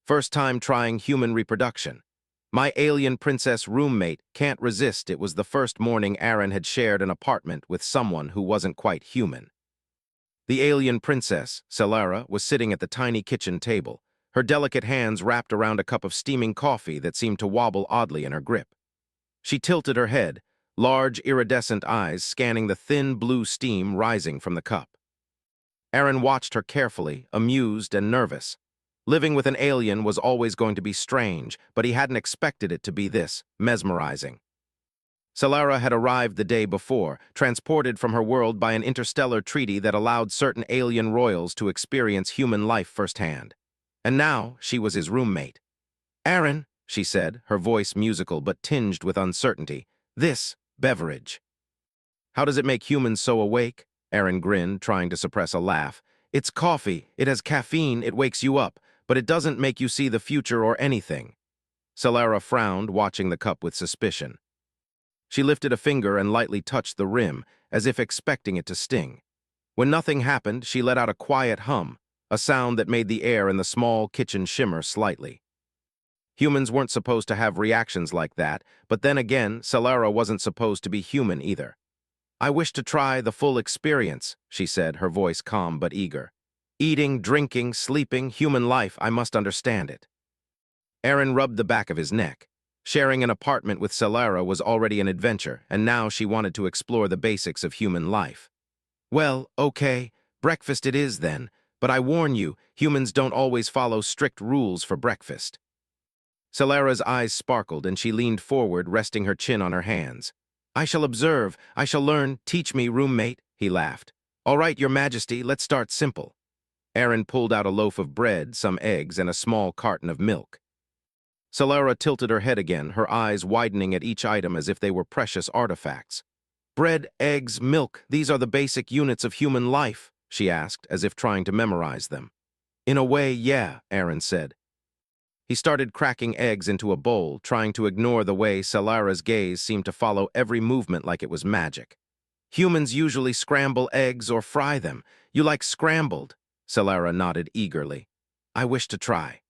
First time trying human reproduction. My alien princess roommate can't resist. It was the first morning Aaron had shared an apartment with someone who wasn't quite human. The alien princess, Celara, was sitting at the tiny kitchen table, her delicate hands wrapped around a cup of steaming coffee that seemed to wobble oddly in her grip. She tilted her head, large iridescent eyes scanning the thin blue steam rising from the cup. Aaron watched her carefully, amused and nervous. Living with an alien was always going to be strange, but he hadn't expected it to be this mesmerizing. Celara had arrived the day before, transported from her world by an interstellar treaty that allowed certain alien royals to experience human life firsthand. And now she was his roommate. "Aaron," she said, her voice musical but tinged with uncertainty, "this beverage. How does it make humans so awake?" Aaron grinned, trying to suppress a laugh. "It's coffee. It has caffeine. It wakes you up, but it doesn't make you see the future or anything." Celara frowned, watching the cup with suspicion. She lifted a finger and lightly touched the rim, as if expecting it to sting. When nothing happened, she let out a quiet hum, a sound that made the air in the small kitchen shimmer slightly. Humans weren't supposed to have reactions like that, but then again, Celara wasn't supposed to be human either. "I wish to try the full experience," she said, her voice calm but eager. "Eating, drinking, sleeping, human life, I must understand it." Aaron rubbed the back of his neck. Sharing an apartment with Celara was already an adventure, and now she wanted to explore the basics of human life. "Well, okay, breakfast it is then, but I warn you, humans don't always follow strict rules for breakfast." Celara's eyes sparkled, and she leaned forward, resting her chin on her hands. "I shall observe, I shall learn, teach me, roommate," he laughed. "All right, Your Majesty, let's start simple." Aaron pulled out a loaf of bread, some eggs, and a small carton of milk. Celara tilted her head again, her eyes widening at each item as if they were precious artifacts. "Bread, eggs, milk, these are the basic units of human life?" she asked, as if trying to memorize them. "In a way, yeah," Aaron said. He started cracking eggs into a bowl, trying to ignore the way Celara's gaze seemed to follow every movement like it was magic. "Humans usually scramble eggs or fry them. You like scrambled?" Celara nodded eagerly. "I wish to try."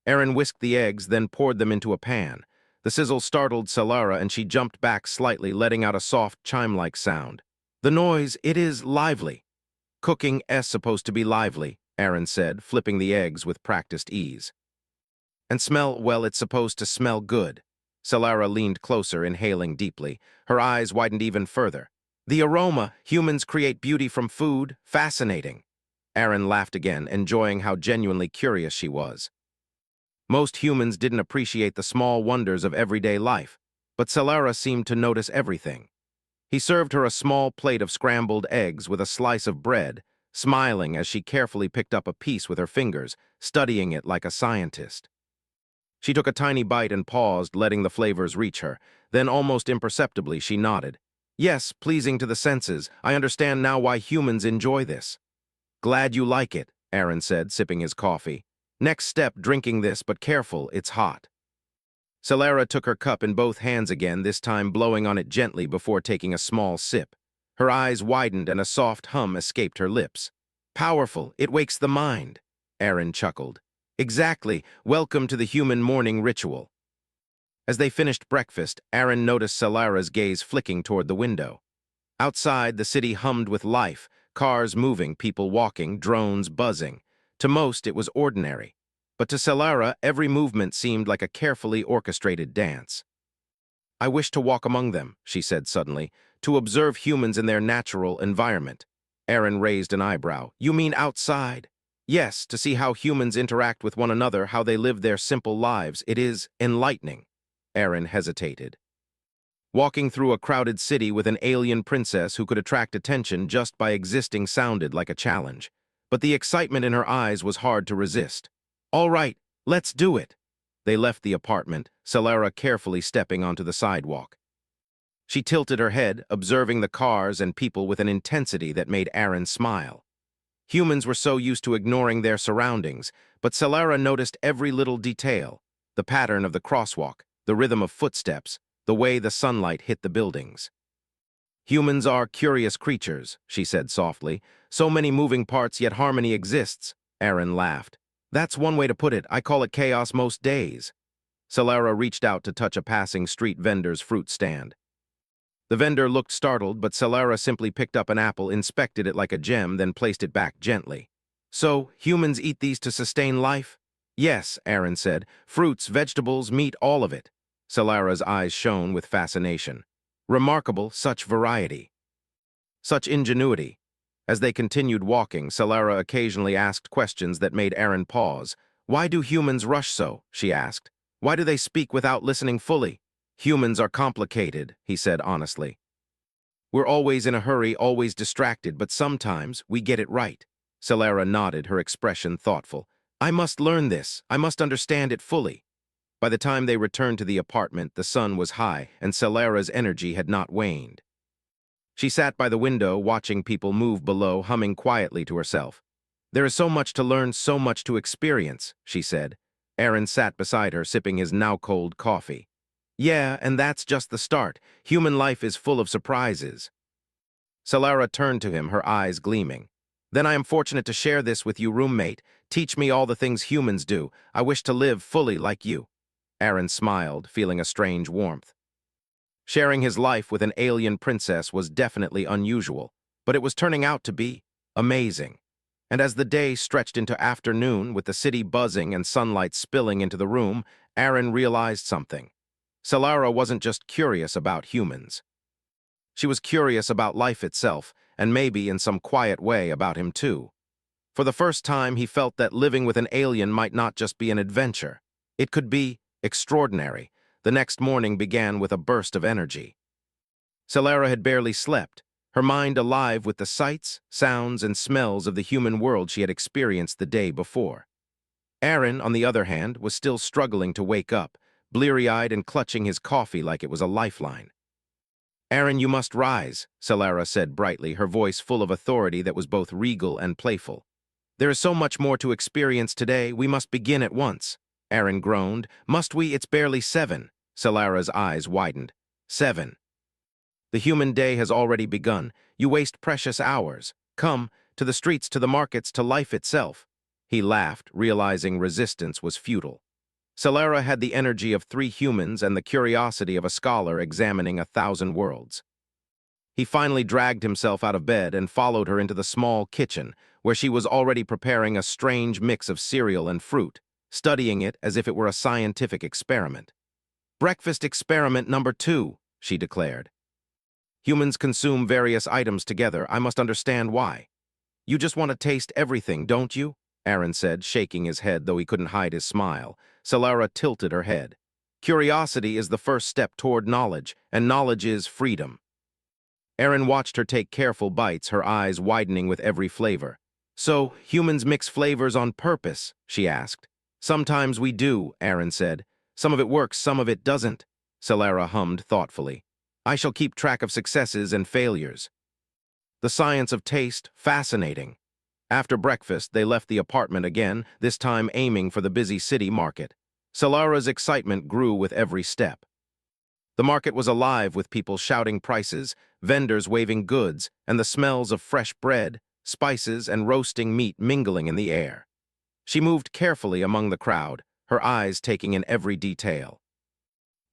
Aaron whisked the eggs, then poured them into a pan. The sizzle startled Celara, and she jumped back slightly, letting out a soft, chime-like sound. "The noise, it is lively." "Cooking is supposed to be lively," Aaron said, flipping the eggs with practiced ease. "And smell, well, it's supposed to smell good." Celara leaned closer, inhaling deeply. Her eyes widened even further. "The aroma, humans create beauty from food, fascinating." Aaron laughed again, enjoying how genuinely curious she was. Most humans didn't appreciate the small wonders of everyday life, but Celara seemed to notice everything. He served her a small plate of scrambled eggs with a slice of bread, smiling as she carefully picked up a piece with her fingers, studying it like a scientist. She took a tiny bite and paused, letting the flavors reach her. Then, almost imperceptibly, she nodded. "Yes, pleasing to the senses. I understand now why humans enjoy this." "Glad you like it," Aaron said, sipping his coffee. "Next step, drinking this, but careful, it's hot." Celara took her cup in both hands again, this time blowing on it gently before taking a small sip. Her eyes widened and a soft hum escaped her lips. "Powerful, it wakes the mind," Aaron chuckled. "Exactly, welcome to the human morning ritual." As they finished breakfast, Aaron noticed Celara's gaze flicking toward the window. Outside, the city hummed with life, cars moving, people walking, drones buzzing. To most, it was ordinary, but to Celara, every movement seemed like a carefully orchestrated dance. "I wish to walk among them," she said suddenly, "to observe humans in their natural environment." Aaron raised an eyebrow. "You mean outside?" "Yes, to see how humans interact with one another, how they live their simple lives. It is enlightening." Aaron hesitated. Walking through a crowded city with an alien princess who could attract attention just by existing sounded like a challenge. But the excitement in her eyes was hard to resist. "All right, let's do it." They left the apartment, Celara carefully stepping onto the sidewalk. She tilted her head, observing the cars and people with an intensity that made Aaron smile. Humans were so used to ignoring their surroundings, but Celara noticed every little detail: the pattern of the crosswalk, the rhythm of footsteps, the way the sunlight hit the buildings. "Humans are curious creatures," she said softly. "So many moving parts, yet harmony exists." Aaron laughed. That's one way to put it. I call it chaos most days. Solara reached out to touch a passing street vendor's fruit stand. The vendor looked startled, but Solara simply picked up an apple, inspected it like a gem, then placed it back gently. So, humans eat these to sustain life? Yes, Aaron said. Fruits, vegetables, meat, all of it. Solara's eyes shone with fascination. Remarkable, such variety. Such ingenuity. As they continued walking, Solara occasionally asked questions that made Aaron pause. Why do humans rush so? She asked. Why do they speak without listening fully? Humans are complicated, he said honestly. We're always in a hurry, always distracted, but sometimes we get it right. Solara nodded, her expression thoughtful. I must learn this. I must understand it fully. By the time they returned to the apartment, the sun was high, and Solara's energy had not waned. She sat by the window, watching people move below, humming quietly to herself. There is so much to learn, so much to experience, she said. Aaron sat beside her, sipping his now-cold coffee. Yeah, and that's just the start. Human life is full of surprises. Solara turned to him, her eyes gleaming. Then I am fortunate to share this with you, roommate. Teach me all the things humans do. I wish to live fully like you. Aaron smiled, feeling a strange warmth. Sharing his life with an alien princess was definitely unusual, but it was turning out to be amazing. And as the day stretched into afternoon, with the city buzzing and sunlight spilling into the room, Aaron realized something. Solara wasn't just curious about humans. She was curious about life itself, and maybe in some quiet way about him too. For the first time, he felt that living with an alien might not just be an adventure. It could be extraordinary. The next morning began with a burst of energy. Solara had barely slept, her mind alive with the sights, sounds, and smells of the human world she had experienced the day before. Aaron, on the other hand, was still struggling to wake up, bleary-eyed and clutching his coffee like it was a lifeline. Aaron, you must rise, Solara said brightly, her voice full of authority that was both regal and playful. There is so much more to experience today, we must begin at once. Aaron groaned. Must we? It's barely 7. Solara's eyes widened. 7. The human day has already begun. You waste precious hours. Come, to the streets, to the markets, to life itself. He laughed, realizing resistance was futile. Solara had the energy of 3 humans and the curiosity of a scholar examining 1,000 worlds. He finally dragged himself out of bed and followed her into the small kitchen, where she was already preparing a strange mix of cereal and fruit, studying it as if it were a scientific experiment. Breakfast experiment number 2, she declared. Humans consume various items together. I must understand why. You just want to taste everything, don't you? Aaron said, shaking his head, though he couldn't hide his smile. Solara tilted her head. Curiosity is the first step toward knowledge, and knowledge is freedom. Aaron watched her take careful bites, her eyes widening with every flavor. So, humans mix flavors on purpose? She asked. Sometimes we do, Aaron said. Some of it works, some of it doesn't. Solara hummed thoughtfully. I shall keep track of successes and failures. The science of taste, fascinating. After breakfast, they left the apartment again, this time aiming for the busy city market. Solara's excitement grew with every step. The market was alive with people shouting prices, vendors waving goods, and the smells of fresh bread, spices, and roasting meat mingling in the air. She moved carefully among the crowd, her eyes taking in every detail.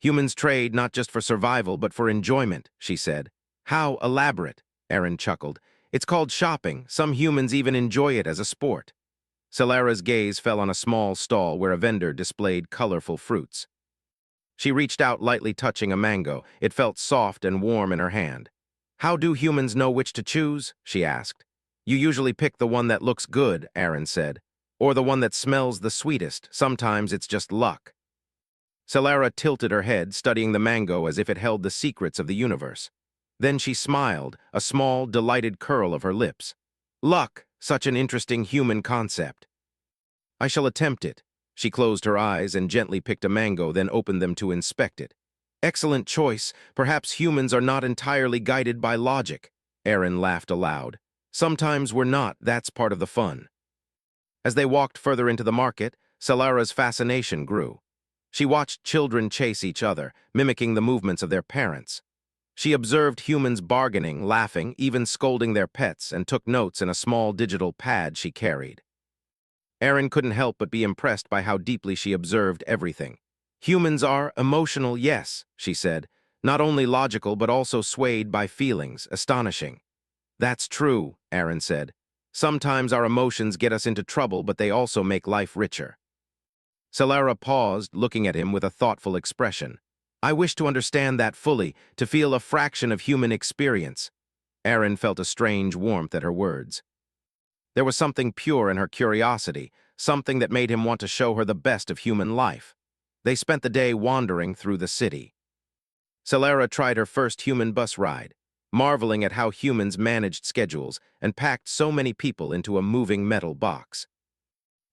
Humans trade not just for survival, but for enjoyment, she said. How elaborate, Aaron chuckled. It's called shopping. Some humans even enjoy it as a sport. Solara's gaze fell on a small stall where a vendor displayed colorful fruits. She reached out, lightly touching a mango. It felt soft and warm in her hand. How do humans know which to choose? She asked. You usually pick the one that looks good, Aaron said. Or the one that smells the sweetest. Sometimes it's just luck. Solara tilted her head, studying the mango as if it held the secrets of the universe. Then she smiled, a small, delighted curl of her lips. Luck, such an interesting human concept. I shall attempt it. She closed her eyes and gently picked a mango, then opened them to inspect it. Excellent choice. Perhaps humans are not entirely guided by logic. Aaron laughed aloud. Sometimes we're not, that's part of the fun. As they walked further into the market, Solara's fascination grew. She watched children chase each other, mimicking the movements of their parents. She observed humans bargaining, laughing, even scolding their pets, and took notes in a small digital pad she carried. Aaron couldn't help but be impressed by how deeply she observed everything. Humans are emotional, yes, she said, not only logical but also swayed by feelings, astonishing. That's true, Aaron said. Sometimes our emotions get us into trouble, but they also make life richer. Solara paused, looking at him with a thoughtful expression. I wish to understand that fully, to feel a fraction of human experience. Aaron felt a strange warmth at her words. There was something pure in her curiosity, something that made him want to show her the best of human life. They spent the day wandering through the city. Solara tried her first human bus ride, marveling at how humans managed schedules and packed so many people into a moving metal box.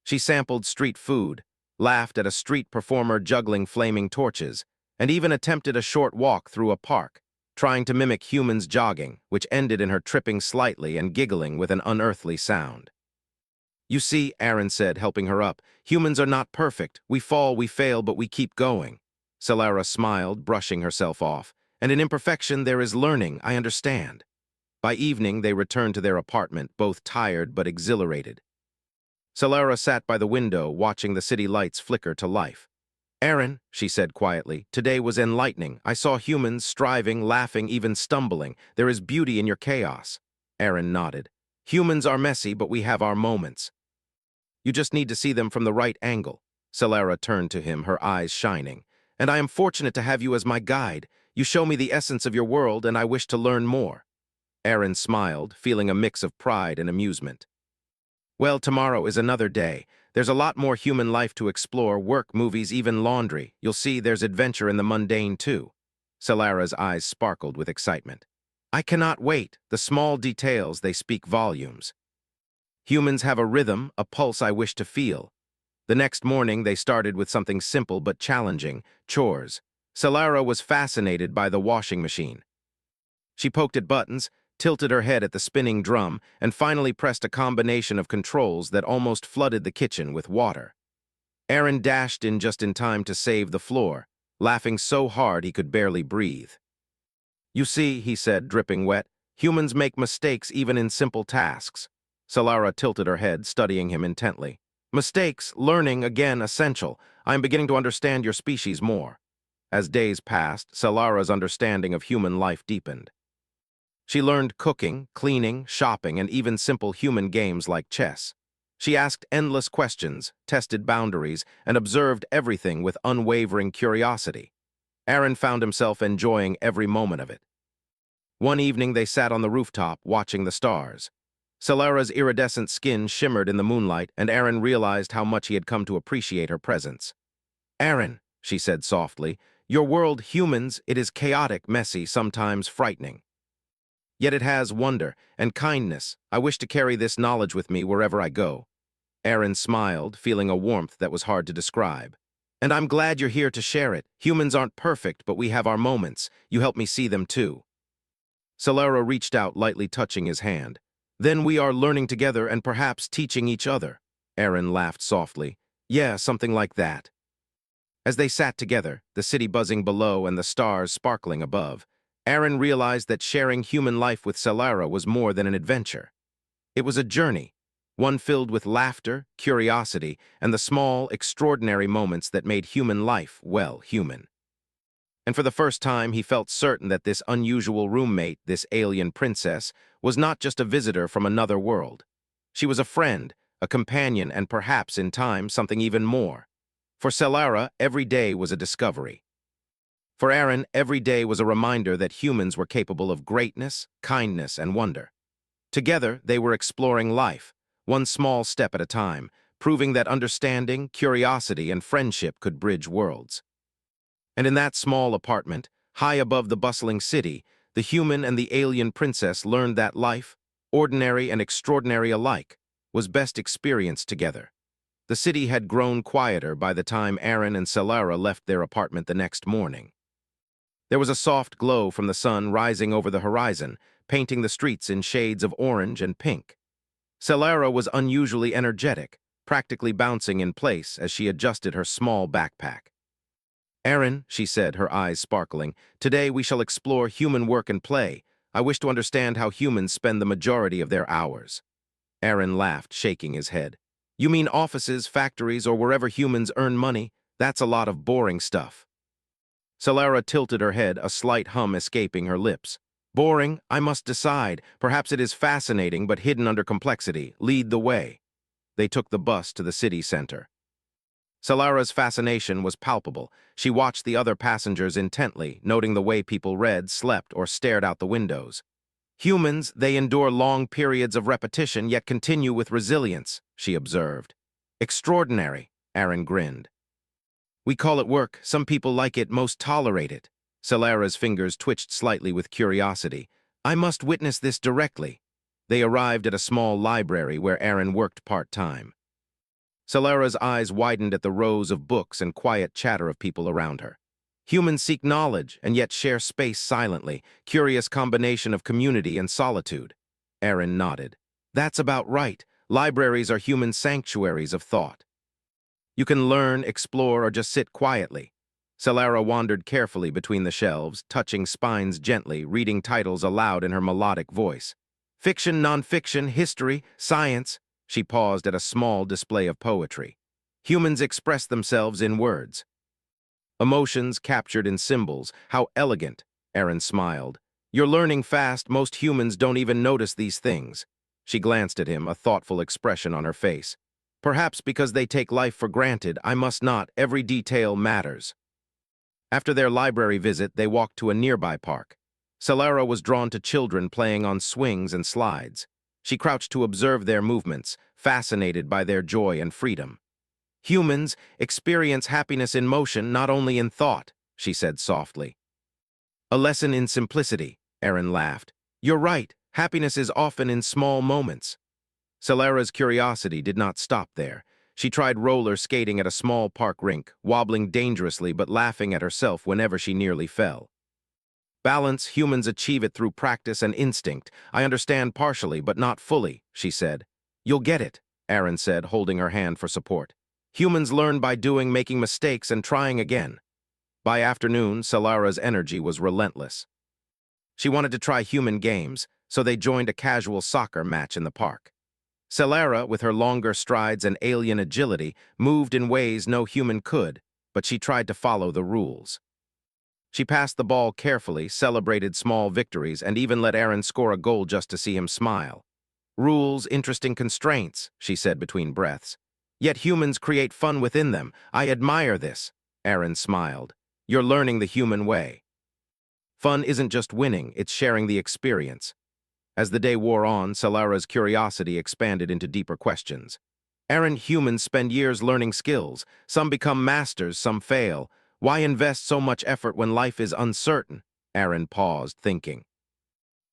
She sampled street food, laughed at a street performer juggling flaming torches, and even attempted a short walk through a park, trying to mimic humans jogging, which ended in her tripping slightly and giggling with an unearthly sound. You see, Aaron said, helping her up, humans are not perfect. We fall, we fail, but we keep going. Solara smiled, brushing herself off. And in imperfection there is learning, I understand. By evening, they returned to their apartment, both tired but exhilarated. Solara sat by the window, watching the city lights flicker to life. Aaron, she said quietly, today was enlightening. I saw humans striving, laughing, even stumbling. There is beauty in your chaos. Aaron nodded. Humans are messy, but we have our moments. You just need to see them from the right angle. Solara turned to him, her eyes shining. And I am fortunate to have you as my guide. You show me the essence of your world, and I wish to learn more. Aaron smiled, feeling a mix of pride and amusement. Well, tomorrow is another day. There's a lot more human life to explore, work, movies, even laundry. You'll see there's adventure in the mundane, too. Solara's eyes sparkled with excitement. I cannot wait. The small details, they speak volumes. Humans have a rhythm, a pulse I wish to feel. The next morning, they started with something simple but challenging, chores. Solara was fascinated by the washing machine. She poked at buttons, tilted her head at the spinning drum, and finally pressed a combination of controls that almost flooded the kitchen with water. Aaron dashed in just in time to save the floor, laughing so hard he could barely breathe. You see, he said, dripping wet, humans make mistakes even in simple tasks. Solara tilted her head, studying him intently. Mistakes, learning, again, essential. I am beginning to understand your species more. As days passed, Solara's understanding of human life deepened. She learned cooking, cleaning, shopping, and even simple human games like chess. She asked endless questions, tested boundaries, and observed everything with unwavering curiosity. Aaron found himself enjoying every moment of it. One evening they sat on the rooftop, watching the stars. Solara's iridescent skin shimmered in the moonlight, and Aaron realized how much he had come to appreciate her presence. Aaron, she said softly, your world, humans, it is chaotic, messy, sometimes frightening. Yet it has wonder and kindness. I wish to carry this knowledge with me wherever I go. Aaron smiled, feeling a warmth that was hard to describe. And I'm glad you're here to share it. Humans aren't perfect, but we have our moments. You help me see them too. Solara reached out, lightly touching his hand. Then we are learning together and perhaps teaching each other. Aaron laughed softly. Yeah, something like that. As they sat together, the city buzzing below and the stars sparkling above, Aaron realized that sharing human life with Solara was more than an adventure. It was a journey, one filled with laughter, curiosity, and the small, extraordinary moments that made human life, well, human. And for the first time, he felt certain that this unusual roommate, this alien princess, was not just a visitor from another world. She was a friend, a companion, and perhaps, in time, something even more. For Solara, every day was a discovery. For Aaron, every day was a reminder that humans were capable of greatness, kindness, and wonder. Together, they were exploring life, one small step at a time, proving that understanding, curiosity, and friendship could bridge worlds. And in that small apartment, high above the bustling city, the human and the alien princess learned that life, ordinary and extraordinary alike, was best experienced together. The city had grown quieter by the time Aaron and Solara left their apartment the next morning. There was a soft glow from the sun rising over the horizon, painting the streets in shades of orange and pink. Solara was unusually energetic, practically bouncing in place as she adjusted her small backpack. Aaron, she said, her eyes sparkling, today we shall explore human work and play. I wish to understand how humans spend the majority of their hours. Aaron laughed, shaking his head. You mean offices, factories, or wherever humans earn money? That's a lot of boring stuff. Solara tilted her head, a slight hum escaping her lips. Boring? I must decide. Perhaps it is fascinating, but hidden under complexity. Lead the way. They took the bus to the city center. Solara's fascination was palpable. She watched the other passengers intently, noting the way people read, slept, or stared out the windows. Humans, they endure long periods of repetition, yet continue with resilience, she observed. Extraordinary, Aaron grinned. We call it work. Some people like it, most tolerate it. Solara's fingers twitched slightly with curiosity. I must witness this directly. They arrived at a small library where Aaron worked part-time. Solara's eyes widened at the rows of books and quiet chatter of people around her. Humans seek knowledge and yet share space silently, curious combination of community and solitude. Aaron nodded. That's about right. Libraries are human sanctuaries of thought. You can learn, explore, or just sit quietly. Solara wandered carefully between the shelves, touching spines gently, reading titles aloud in her melodic voice. Fiction, nonfiction, history, science. She paused at a small display of poetry. Humans express themselves in words. Emotions captured in symbols. How elegant, Aaron smiled. You're learning fast. Most humans don't even notice these things. She glanced at him, a thoughtful expression on her face. Perhaps because they take life for granted, I must not. Every detail matters. After their library visit, they walked to a nearby park. Solara was drawn to children playing on swings and slides. She crouched to observe their movements, fascinated by their joy and freedom. Humans experience happiness in motion, not only in thought, she said softly. A lesson in simplicity, Aaron laughed. You're right, happiness is often in small moments. Solara's curiosity did not stop there. She tried roller skating at a small park rink, wobbling dangerously but laughing at herself whenever she nearly fell. Balance, humans achieve it through practice and instinct. I understand partially, but not fully, she said. You'll get it, Aaron said, holding her hand for support. Humans learn by doing, making mistakes, and trying again. By afternoon, Solara's energy was relentless. She wanted to try human games, so they joined a casual soccer match in the park. Solara, with her longer strides and alien agility, moved in ways no human could, but she tried to follow the rules. She passed the ball carefully, celebrated small victories, and even let Aaron score a goal just to see him smile. Rules, interesting constraints, she said between breaths. Yet humans create fun within them. I admire this, Aaron smiled. You're learning the human way. Fun isn't just winning, it's sharing the experience. As the day wore on, Solara's curiosity expanded into deeper questions. Aaron, humans spend years learning skills. Some become masters, some fail. Why invest so much effort when life is uncertain? Aaron paused, thinking.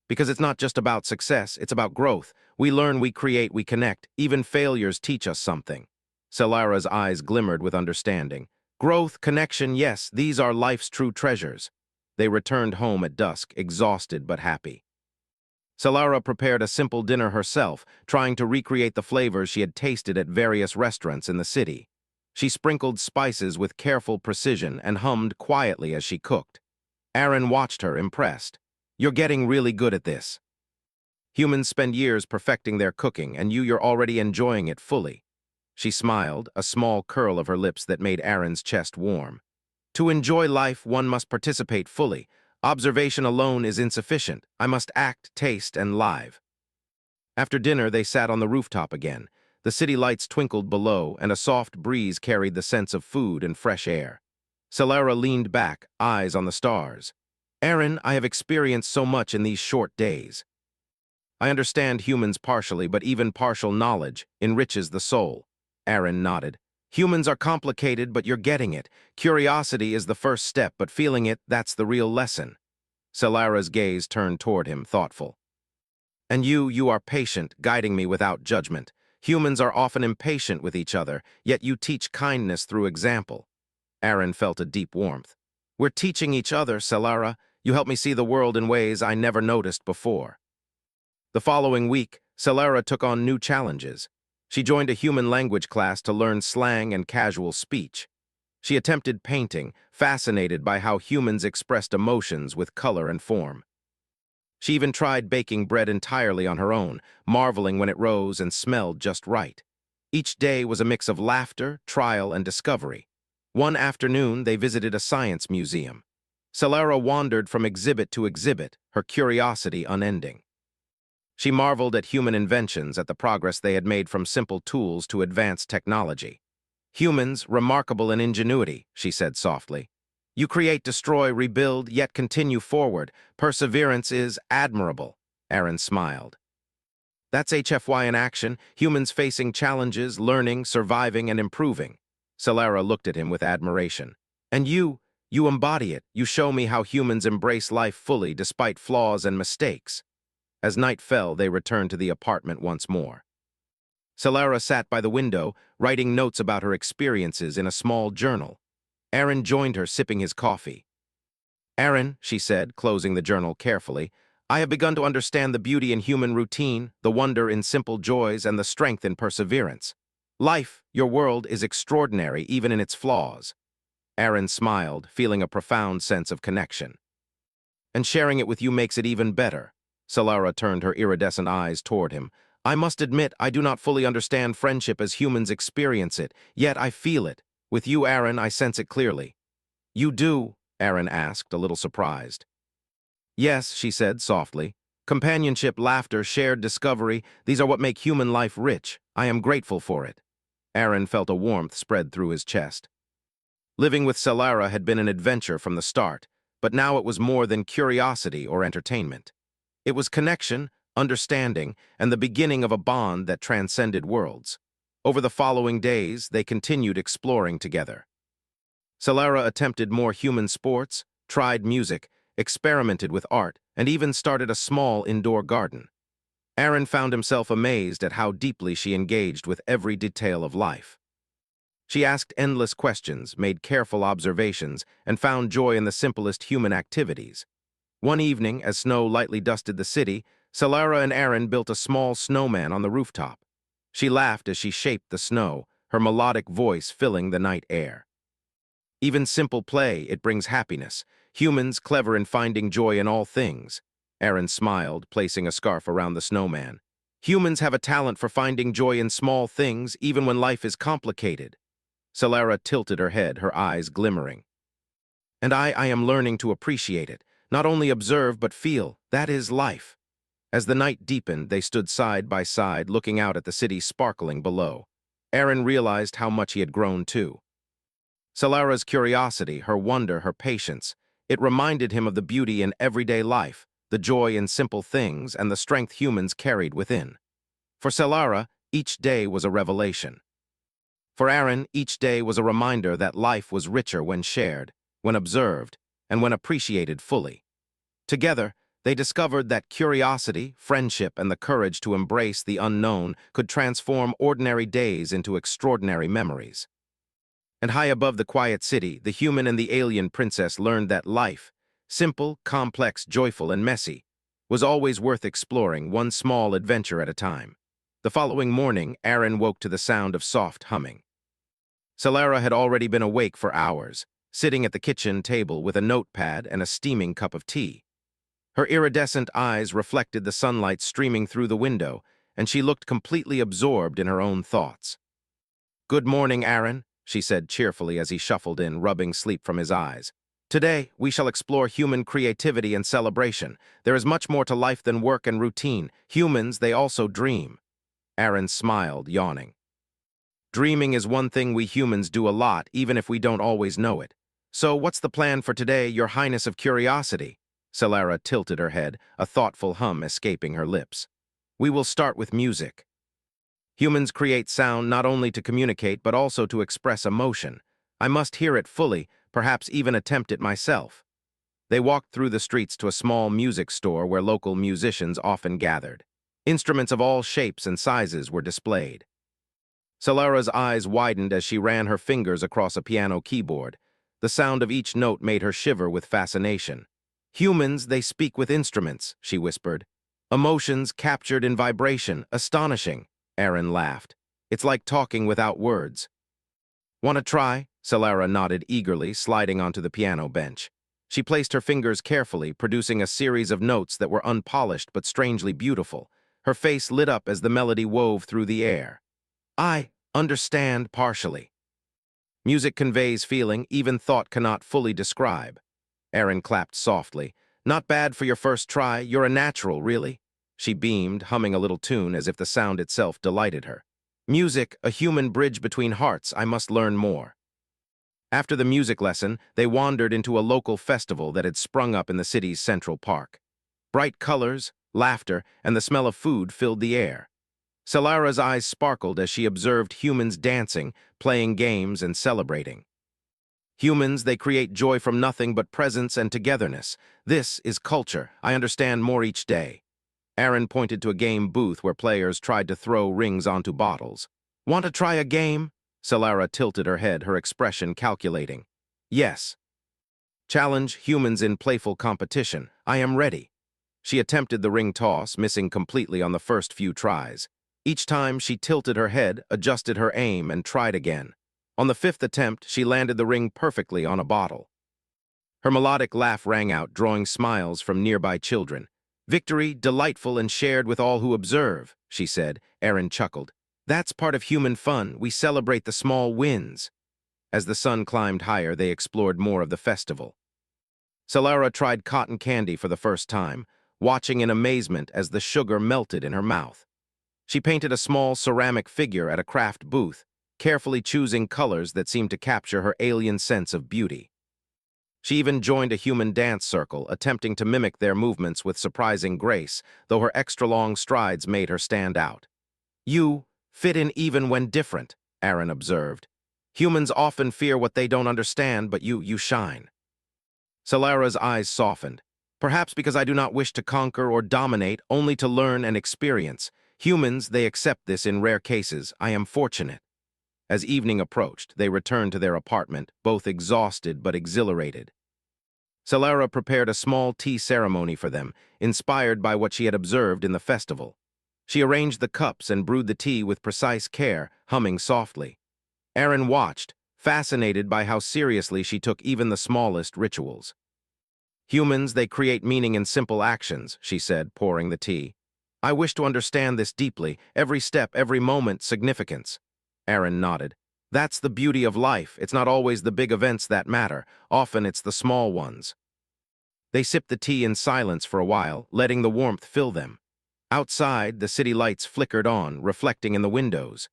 Because it's not just about success, it's about growth. We learn, we create, we connect. Even failures teach us something. Solara's eyes glimmered with understanding. Growth, connection, yes, these are life's true treasures. They returned home at dusk, exhausted but happy. Solara prepared a simple dinner herself, trying to recreate the flavors she had tasted at various restaurants in the city. She sprinkled spices with careful precision and hummed quietly as she cooked. Aaron watched her, impressed. You're getting really good at this. Humans spend years perfecting their cooking, and you're already enjoying it fully. She smiled, a small curl of her lips that made Aaron's chest warm. To enjoy life, one must participate fully. Observation alone is insufficient. I must act, taste, and live. After dinner, they sat on the rooftop again. The city lights twinkled below, and a soft breeze carried the sense of food and fresh air. Solara leaned back, eyes on the stars. Aaron, I have experienced so much in these short days. I understand humans partially, but even partial knowledge enriches the soul. Aaron nodded. Humans are complicated, but you're getting it. Curiosity is the first step, but feeling it, that's the real lesson. Solara's gaze turned toward him, thoughtful. And you are patient, guiding me without judgment. Humans are often impatient with each other, yet you teach kindness through example. Aaron felt a deep warmth. We're teaching each other, Solara. You help me see the world in ways I never noticed before. The following week, Solara took on new challenges. She joined a human language class to learn slang and casual speech. She attempted painting, fascinated by how humans expressed emotions with color and form. She even tried baking bread entirely on her own, marveling when it rose and smelled just right. Each day was a mix of laughter, trial, and discovery. One afternoon, they visited a science museum. Solara wandered from exhibit to exhibit, her curiosity unending. She marveled at human inventions, at the progress they had made from simple tools to advanced technology. Humans, remarkable in ingenuity, she said softly. You create, destroy, rebuild, yet continue forward. Perseverance is admirable. Aaron smiled. That's HFY in action, humans facing challenges, learning, surviving, and improving. Solara looked at him with admiration. And you embody it. You show me how humans embrace life fully despite flaws and mistakes. As night fell, they returned to the apartment once more. Solara sat by the window, writing notes about her experiences in a small journal. Aaron joined her, sipping his coffee. Aaron, she said, closing the journal carefully, I have begun to understand the beauty in human routine, the wonder in simple joys, and the strength in perseverance. Life, your world, is extraordinary even in its flaws. Aaron smiled, feeling a profound sense of connection. And sharing it with you makes it even better. Solara turned her iridescent eyes toward him. I must admit, I do not fully understand friendship as humans experience it, yet I feel it. With you, Aaron, I sense it clearly. You do? Aaron asked, a little surprised. Yes, she said softly. Companionship, laughter, shared discovery, these are what make human life rich. I am grateful for it. Aaron felt a warmth spread through his chest. Living with Solara had been an adventure from the start, but now it was more than curiosity or entertainment. It was connection, understanding, and the beginning of a bond that transcended worlds. Over the following days, they continued exploring together. Solara attempted more human sports, tried music, experimented with art, and even started a small indoor garden. Aaron found himself amazed at how deeply she engaged with every detail of life. She asked endless questions, made careful observations, and found joy in the simplest human activities. One evening, as snow lightly dusted the city, Solara and Aaron built a small snowman on the rooftop. She laughed as she shaped the snow, her melodic voice filling the night air. Even simple play, it brings happiness. Humans clever in finding joy in all things. Aaron smiled, placing a scarf around the snowman. Humans have a talent for finding joy in small things, even when life is complicated. Solara tilted her head, her eyes glimmering. And I am learning to appreciate it. Not only observe, but feel. That is life. As the night deepened, they stood side by side, looking out at the city sparkling below. Aaron realized how much he had grown too. Solara's curiosity, her wonder, her patience, it reminded him of the beauty in everyday life, the joy in simple things, and the strength humans carried within. For Solara, each day was a revelation. For Aaron, each day was a reminder that life was richer when shared, when observed, and when appreciated fully. Together, they discovered that curiosity, friendship, and the courage to embrace the unknown could transform ordinary days into extraordinary memories. And high above the quiet city, the human and the alien princess learned that life, simple, complex, joyful, and messy, was always worth exploring, one small adventure at a time. The following morning, Aaron woke to the sound of soft humming. Solara had already been awake for hours, sitting at the kitchen table with a notepad and a steaming cup of tea. Her iridescent eyes reflected the sunlight streaming through the window, and she looked completely absorbed in her own thoughts. Good morning, Aaron, she said cheerfully as he shuffled in, rubbing sleep from his eyes. Today, we shall explore human creativity and celebration. There is much more to life than work and routine. Humans, they also dream. Aaron smiled, yawning. Dreaming is one thing we humans do a lot, even if we don't always know it. So what's the plan for today, Your Highness of Curiosity? Solara tilted her head, a thoughtful hum escaping her lips. We will start with music. Humans create sound not only to communicate but also to express emotion. I must hear it fully, perhaps even attempt it myself. They walked through the streets to a small music store where local musicians often gathered. Instruments of all shapes and sizes were displayed. Solara's eyes widened as she ran her fingers across a piano keyboard. The sound of each note made her shiver with fascination. Humans, they speak with instruments, she whispered. Emotions captured in vibration, astonishing. Aaron laughed. It's like talking without words. Want to try? Solara nodded eagerly, sliding onto the piano bench. She placed her fingers carefully, producing a series of notes that were unpolished but strangely beautiful. Her face lit up as the melody wove through the air. Understand partially. Music conveys feeling even thought cannot fully describe. Aaron clapped softly. Not bad for your first try. You're a natural, really. She beamed, humming a little tune as if the sound itself delighted her. Music, a human bridge between hearts. I must learn more. After the music lesson, they wandered into a local festival that had sprung up in the city's central park. Bright colors, laughter, and the smell of food filled the air. Salara's eyes sparkled as she observed humans dancing, playing games, and celebrating. Humans, they create joy from nothing but presence and togetherness. This is culture. I understand more each day. Aaron pointed to a game booth where players tried to throw rings onto bottles. Want to try a game? Salara tilted her head, her expression calculating. Yes. Challenge humans in playful competition. I am ready. She attempted the ring toss, missing completely on the first few tries. Each time, she tilted her head, adjusted her aim, and tried again. On the fifth attempt, she landed the ring perfectly on a bottle. Her melodic laugh rang out, drawing smiles from nearby children. Victory, delightful and shared with all who observe, she said. Aaron chuckled. That's part of human fun. We celebrate the small wins. As the sun climbed higher, they explored more of the festival. Salara tried cotton candy for the first time, watching in amazement as the sugar melted in her mouth. She painted a small ceramic figure at a craft booth, carefully choosing colors that seemed to capture her alien sense of beauty. She even joined a human dance circle, attempting to mimic their movements with surprising grace, though her extra-long strides made her stand out. You fit in even when different, Aaron observed. Humans often fear what they don't understand, but you shine. Salara's eyes softened. Perhaps because I do not wish to conquer or dominate, only to learn and experience. Humans, they accept this in rare cases. I am fortunate. As evening approached, they returned to their apartment, both exhausted but exhilarated. Salara prepared a small tea ceremony for them, inspired by what she had observed in the festival. She arranged the cups and brewed the tea with precise care, humming softly. Aaron watched, fascinated by how seriously she took even the smallest rituals. Humans, they create meaning in simple actions, she said, pouring the tea. I wish to understand this deeply, every step, every moment, significance. Aaron nodded. That's the beauty of life. It's not always the big events that matter. Often it's the small ones. They sipped the tea in silence for a while, letting the warmth fill them. Outside, the city lights flickered on, reflecting in the windows.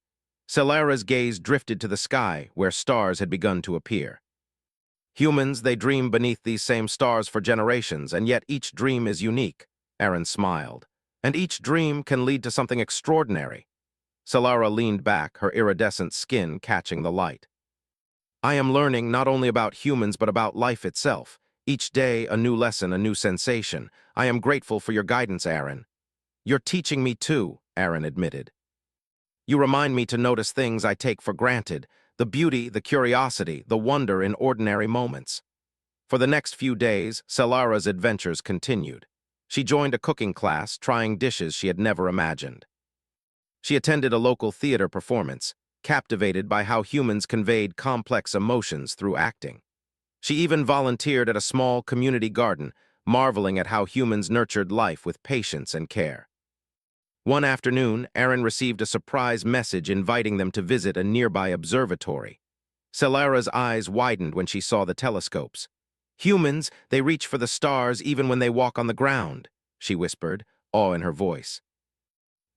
Salara's gaze drifted to the sky, where stars had begun to appear. Humans, they dream beneath these same stars for generations, and yet each dream is unique. Aaron smiled. And each dream can lead to something extraordinary. Salara leaned back, her iridescent skin catching the light. I am learning not only about humans but about life itself. Each day, a new lesson, a new sensation. I am grateful for your guidance, Aaron. You're teaching me too, Aaron admitted. You remind me to notice things I take for granted, the beauty, the curiosity, the wonder in ordinary moments. For the next few days, Salara's adventures continued. She joined a cooking class, trying dishes she had never imagined. She attended a local theater performance, captivated by how humans conveyed complex emotions through acting. She even volunteered at a small community garden, marveling at how humans nurtured life with patience and care. One afternoon, Aaron received a surprise message inviting them to visit a nearby observatory. Salara's eyes widened when she saw the telescopes. Humans, they reach for the stars even when they walk on the ground, she whispered, awe in her voice.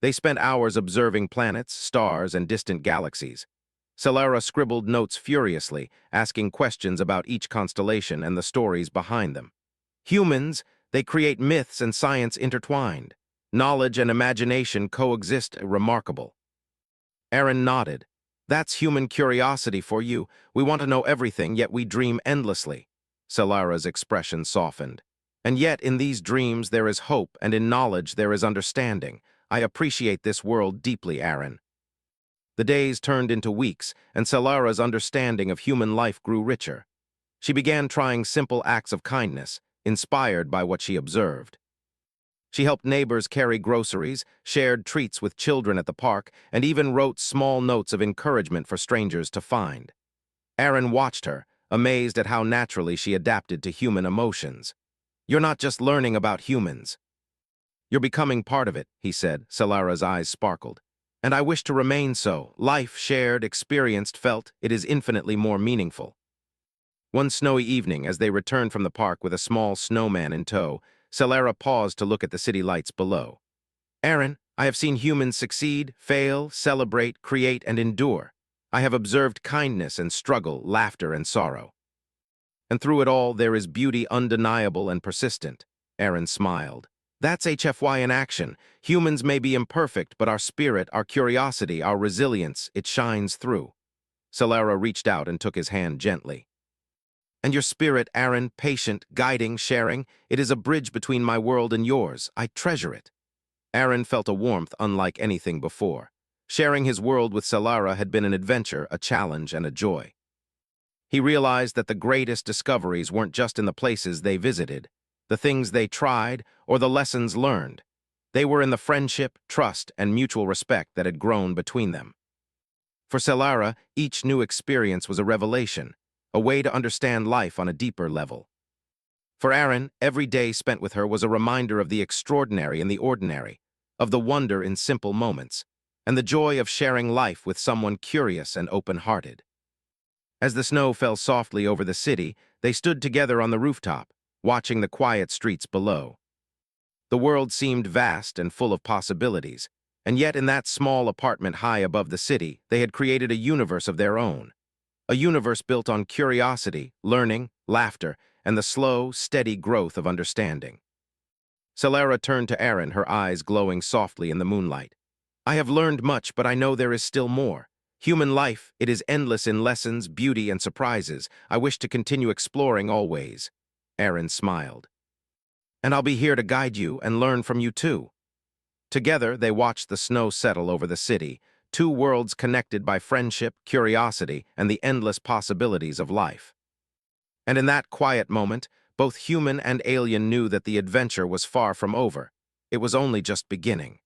They spent hours observing planets, stars, and distant galaxies. Salara scribbled notes furiously, asking questions about each constellation and the stories behind them. Humans, they create myths and science intertwined. Knowledge and imagination coexist, remarkable. Aaron nodded. That's human curiosity for you. We want to know everything, yet we dream endlessly. Salara's expression softened. And yet, in these dreams there is hope, and in knowledge there is understanding. I appreciate this world deeply, Aaron. The days turned into weeks, and Salara's understanding of human life grew richer. She began trying simple acts of kindness, inspired by what she observed. She helped neighbors carry groceries, shared treats with children at the park, and even wrote small notes of encouragement for strangers to find. Aaron watched her, amazed at how naturally she adapted to human emotions. You're not just learning about humans. You're becoming part of it, he said. Salara's eyes sparkled. And I wish to remain so. Life shared, experienced, felt, it is infinitely more meaningful. One snowy evening, as they returned from the park with a small snowman in tow, Celera paused to look at the city lights below. Aaron, I have seen humans succeed, fail, celebrate, create, and endure. I have observed kindness and struggle, laughter and sorrow. And through it all, there is beauty undeniable and persistent. Aaron smiled. That's HFY in action. Humans may be imperfect, but our spirit, our curiosity, our resilience, it shines through. Celera reached out and took his hand gently. And your spirit, Aaron, patient, guiding, sharing, it is a bridge between my world and yours. I treasure it. Aaron felt a warmth unlike anything before. Sharing his world with Celera had been an adventure, a challenge, and a joy. He realized that the greatest discoveries weren't just in the places they visited, the things they tried, or the lessons learned. They were in the friendship, trust, and mutual respect that had grown between them. For Celera, each new experience was a revelation, a way to understand life on a deeper level. For Aaron, every day spent with her was a reminder of the extraordinary in the ordinary, of the wonder in simple moments, and the joy of sharing life with someone curious and open-hearted. As the snow fell softly over the city, they stood together on the rooftop, watching the quiet streets below. The world seemed vast and full of possibilities, and yet in that small apartment high above the city, they had created a universe of their own. A universe built on curiosity, learning, laughter, and the slow, steady growth of understanding. Celera turned to Aaron, her eyes glowing softly in the moonlight. I have learned much, but I know there is still more. Human life, it is endless in lessons, beauty, and surprises. I wish to continue exploring always. Aaron smiled. And I'll be here to guide you and learn from you too. Together, they watched the snow settle over the city, two worlds connected by friendship, curiosity, and the endless possibilities of life. And in that quiet moment, both human and alien knew that the adventure was far from over. It was only just beginning.